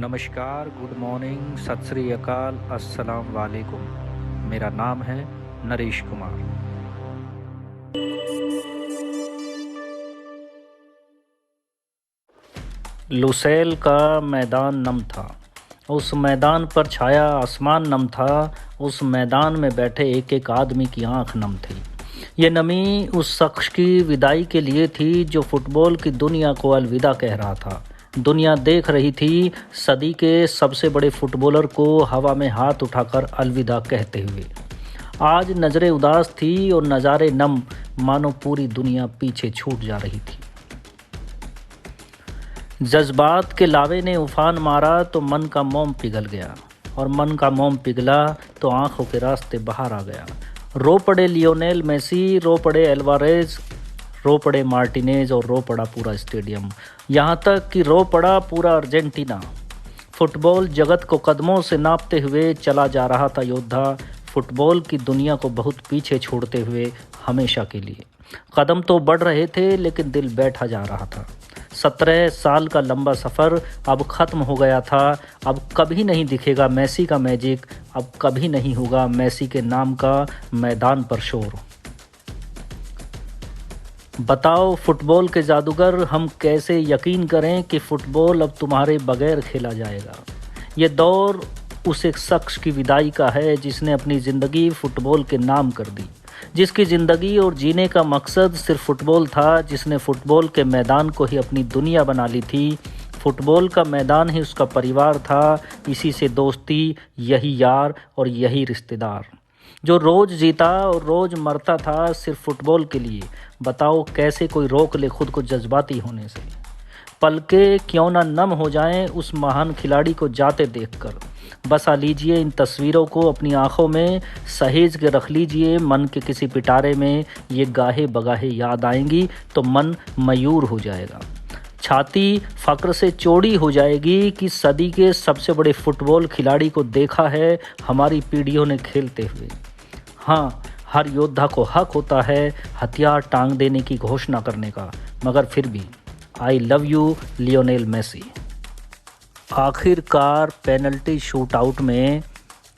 नमस्कार, good morning, सत श्री अकाल, अस्सलाम वालेकुम। मेरा नाम है नरेश कुमार। लुसेल का मैदान नम था। उस मैदान पर छाया आसमान नम था। उस मैदान में बैठे एक एक आदमी की आंख नम थी। ये नमी उस शख्स की विदाई के लिए थी जो फुटबॉल की दुनिया को अलविदा कह रहा था। दुनिया देख रही थी सदी के सबसे बड़े फुटबॉलर को हवा में हाथ उठाकर अलविदा कहते हुए। आज नज़रें उदास थी और नज़ारे नम, मानो पूरी दुनिया पीछे छूट जा रही थी। जज्बात के लावे ने उफान मारा तो मन का मोम पिघल गया, और मन का मोम पिघला तो आंखों के रास्ते बाहर आ गया। रो पड़े लियोनेल मेसी, रो पड़े एल्वारेज, रो पड़े मार्टिनेज और रो पड़ा पूरा स्टेडियम। यहाँ तक कि रो पड़ा पूरा अर्जेंटीना। फुटबॉल जगत को कदमों से नापते हुए चला जा रहा था योद्धा, फुटबॉल की दुनिया को बहुत पीछे छोड़ते हुए हमेशा के लिए। कदम तो बढ़ रहे थे लेकिन दिल बैठा जा रहा था। 17 साल का लंबा सफ़र अब ख़त्म हो गया था। अब कभी नहीं दिखेगा मेसी का मैजिक, अब कभी नहीं होगा मेसी के नाम का मैदान पर शोर। बताओ फुटबॉल के जादूगर, हम कैसे यकीन करें कि फ़ुटबॉल अब तुम्हारे बगैर खेला जाएगा। ये दौर उस एक शख्स की विदाई का है जिसने अपनी ज़िंदगी फ़ुटबॉल के नाम कर दी, जिसकी ज़िंदगी और जीने का मकसद सिर्फ फ़ुटबॉल था, जिसने फ़ुटबॉल के मैदान को ही अपनी दुनिया बना ली थी। फ़ुटबॉल का मैदान ही उसका परिवार था, इसी से दोस्ती, यही यार और यही रिश्तेदार, जो रोज़ जीता और रोज़ मरता था सिर्फ फ़ुटबॉल के लिए। बताओ कैसे कोई रोक ले खुद को जज्बाती होने से। पलके क्यों ना नम हो जाएं उस महान खिलाड़ी को जाते देखकर। बसा लीजिए इन तस्वीरों को अपनी आंखों में, सहेज के रख लीजिए मन के किसी पिटारे में। ये गाहे बगाहे याद आएंगी तो मन मयूर हो जाएगा, छाती फ़क्र से चौड़ी हो जाएगी कि सदी के सबसे बड़े फुटबॉल खिलाड़ी को देखा है हमारी पीढ़ियों ने खेलते हुए। हाँ, हर योद्धा को हक होता है हथियार टांग देने की घोषणा करने का, मगर फिर भी I love you Lionel Messi. आखिरकार पेनल्टी शूटआउट में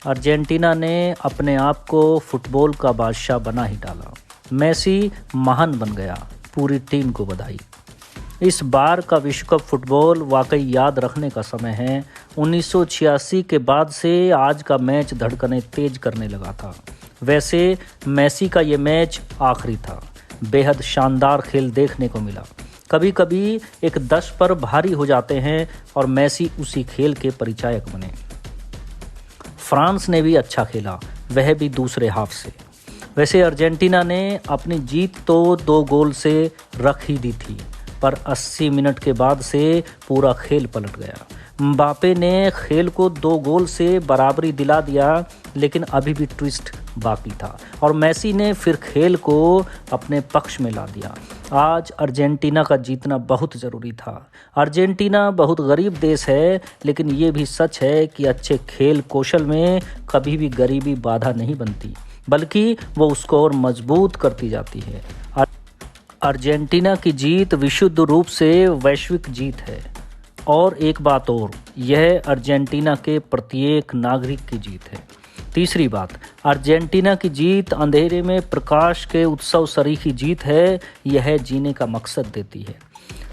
अर्जेंटीना ने अपने आप को फुटबॉल का बादशाह बना ही डाला। मेसी महान बन गया, पूरी टीम को बधाई। इस बार का विश्व कप फुटबॉल वाकई याद रखने का समय है। 1986 के बाद से आज का मैच धड़कनें तेज करने लगा था। वैसे मेसी का ये मैच आखिरी था। बेहद शानदार खेल देखने को मिला। कभी कभी एक 10 पर भारी हो जाते हैं और मेसी उसी खेल के परिचायक बने। फ्रांस ने भी अच्छा खेला, वह भी दूसरे हाफ से। वैसे अर्जेंटीना ने अपनी जीत तो 2 गोल से रख ही दी थी, पर 80 मिनट के बाद से पूरा खेल पलट गया। म्बापे ने खेल को 2 गोल से बराबरी दिला दिया, लेकिन अभी भी ट्विस्ट बाकी था और मेसी ने फिर खेल को अपने पक्ष में ला दिया। आज अर्जेंटीना का जीतना बहुत ज़रूरी था। अर्जेंटीना बहुत गरीब देश है, लेकिन ये भी सच है कि अच्छे खेल कौशल में कभी भी गरीबी बाधा नहीं बनती, बल्कि वो उसको और मजबूत करती जाती है। अर्जेंटीना की जीत विशुद्ध रूप से वैश्विक जीत है। और एक बात और, यह अर्जेंटीना के प्रत्येक नागरिक की जीत है। तीसरी बात, अर्जेंटीना की जीत अंधेरे में प्रकाश के उत्सव सरीखी जीत है। यह जीने का मकसद देती है।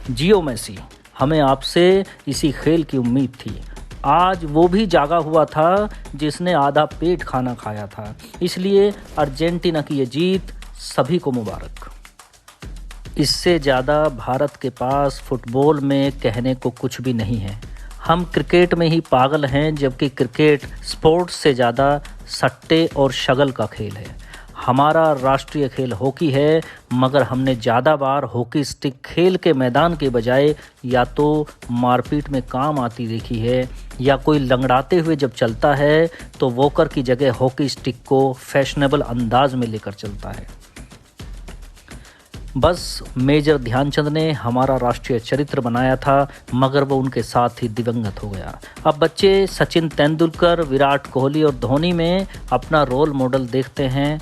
जियो मेसी, हमें आपसे इसी खेल की उम्मीद थी। आज वो भी जागा हुआ था जिसने आधा पेट खाना खाया था। इसलिए अर्जेंटीना की ये जीत सभी को मुबारक। इससे ज़्यादा भारत के पास फुटबॉल में कहने को कुछ भी नहीं है। हम क्रिकेट में ही पागल हैं, जबकि क्रिकेट स्पोर्ट्स से ज़्यादा सट्टे और शगल का खेल है। हमारा राष्ट्रीय खेल हॉकी है, मगर हमने ज़्यादा बार हॉकी स्टिक खेल के मैदान के बजाय या तो मारपीट में काम आती देखी है, या कोई लंगड़ाते हुए जब चलता है तो वॉकर की जगह हॉकी स्टिक को फैशनेबल अंदाज में लेकर चलता है। बस मेजर ध्यानचंद ने हमारा राष्ट्रीय चरित्र बनाया था, मगर वो उनके साथ ही दिवंगत हो गया। अब बच्चे सचिन तेंदुलकर, विराट कोहली और धोनी में अपना रोल मॉडल देखते हैं।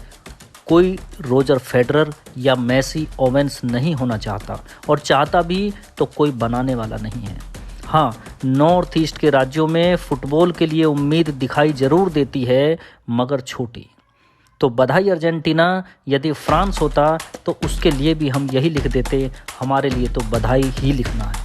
कोई रोजर फेडरर या मेसी ओवेंस नहीं होना चाहता, और चाहता भी तो कोई बनाने वाला नहीं है। हाँ, नॉर्थ ईस्ट के राज्यों में फुटबॉल के लिए उम्मीद दिखाई जरूर देती है, मगर छोटी। तो बधाई अर्जेंटीना। यदि फ्रांस होता तो उसके लिए भी हम यही लिख देते, हमारे लिए तो बधाई ही लिखना है।